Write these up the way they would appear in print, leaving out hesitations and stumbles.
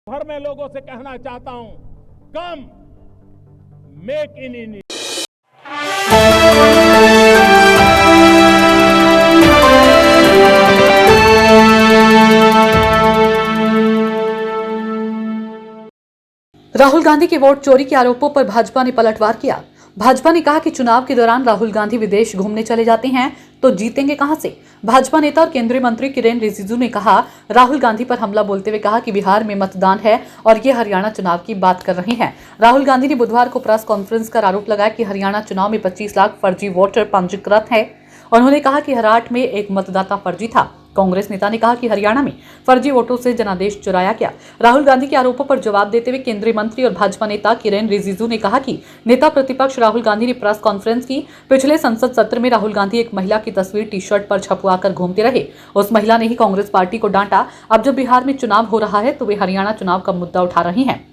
भर में लोगों से कहना चाहता हूं, कम make in India. Rahul Gandhi के वोट चोरी के आरोपों पर भाजपा ने पलटवार किया। भाजपा ने कहा कि चुनाव के दौरान राहुल गांधी विदेश घूमने चले जाते हैं तो जीतेंगे कहां से। भाजपा नेता और केंद्रीय मंत्री किरेन रिजिजू ने कहा, राहुल गांधी पर हमला बोलते हुए कहा कि बिहार में मतदान है और ये हरियाणा चुनाव की बात कर रहे हैं। राहुल गांधी ने बुधवार को प्रेस कॉन्फ्रेंस कर आरोप लगाया कि हरियाणा चुनाव में 25 लाख फर्जी वोटर पंजीकृत है। उन्होंने कहा कि हराठ में एक मतदाता फर्जी था। कांग्रेस नेता ने कहा कि हरियाणा में फर्जी वोटों से जनादेश चुराया गया। राहुल गांधी के आरोपों पर जवाब देते हुए केंद्रीय मंत्री और भाजपा नेता किरेन रिजिजू ने कहा कि नेता प्रतिपक्ष राहुल गांधी ने प्रेस कॉन्फ्रेंस की। पिछले संसद सत्र में राहुल गांधी एक महिला की तस्वीर टी-शर्ट पर छपवाकर घूमते रहे। उस महिला ने ही कांग्रेस पार्टी को डांटा। अब जब बिहार में चुनाव हो रहा है तो वे हरियाणा चुनाव का मुद्दा उठा रहे हैं।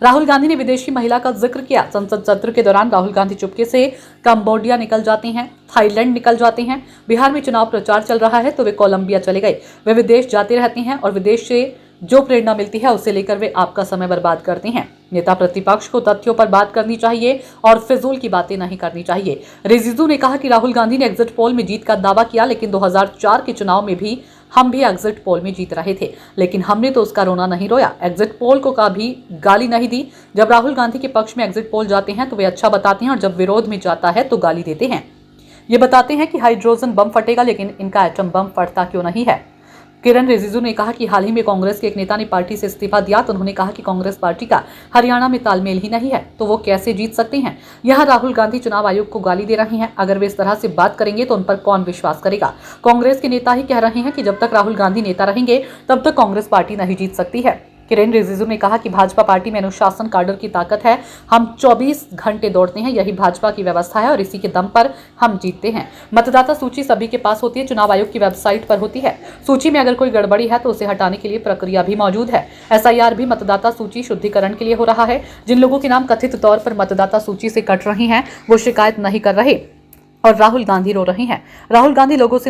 राहुल गांधी ने विदेशी महिला का जिक्र किया। संसद सत्र के दौरान राहुल गांधी चुपके से कंबोडिया निकल जाते हैं, थाईलैंड निकल जाते हैं। बिहार में चुनाव प्रचार चल रहा है तो वे कोलंबिया चले गए। वे विदेश जाते रहते हैं और विदेश से जो प्रेरणा मिलती है उसे लेकर वे आपका समय बर्बाद करते हैं। नेता प्रतिपक्ष को तथ्यों पर बात करनी चाहिए और फिजूल की बातें नहीं करनी चाहिए। रिजिजू ने कहा कि राहुल गांधी ने एग्जिट पोल में जीत का दावा किया, लेकिन 2004 के चुनाव में भी हम भी एग्जिट पोल में जीत रहे थे, लेकिन हमने तो उसका रोना नहीं रोया। एग्जिट पोल को कभी गाली नहीं दी। जब राहुल गांधी के पक्ष में एग्जिट पोल जाते हैं तो वे अच्छा बताते हैं और जब विरोध में जाता है तो गाली देते हैं। ये बताते हैं कि हाइड्रोजन बम फटेगा, लेकिन इनका एटम बम फटता क्यों नहीं है। किरेन रिजिजू ने कहा कि हाल ही में कांग्रेस के एक नेता ने पार्टी से इस्तीफा दिया तो उन्होंने कहा कि कांग्रेस पार्टी का हरियाणा में तालमेल ही नहीं है तो वो कैसे जीत सकते हैं। यहां राहुल गांधी चुनाव आयोग को गाली दे रहे हैं। अगर वे इस तरह से बात करेंगे तो उन पर कौन विश्वास करेगा। कांग्रेस के नेता ही कह रहे हैं कि जब तक राहुल गांधी नेता रहेंगे तब तक कांग्रेस पार्टी नहीं जीत सकती है। किरेन रिजिजू ने कहा कि भाजपा पार्टी में अनुशासन काडर की ताकत है। हम 24 घंटे दौड़ते हैं, यही भाजपा की व्यवस्था है और इसी के दम पर हम जीतते हैं। मतदाता सूची सभी के पास होती है, चुनाव आयोग की वेबसाइट पर होती है। सूची में अगर कोई गड़बड़ी है तो उसे हटाने के लिए प्रक्रिया भी मौजूद है। एसआईआर भी मतदाता सूची शुद्धिकरण के लिए हो रहा है। जिन लोगों के नाम कथित तौर पर मतदाता सूची से कट रहे हैं वो शिकायत नहीं कर रहे और राहुल गांधी रो रहे हैं। राहुल गांधी लोगों से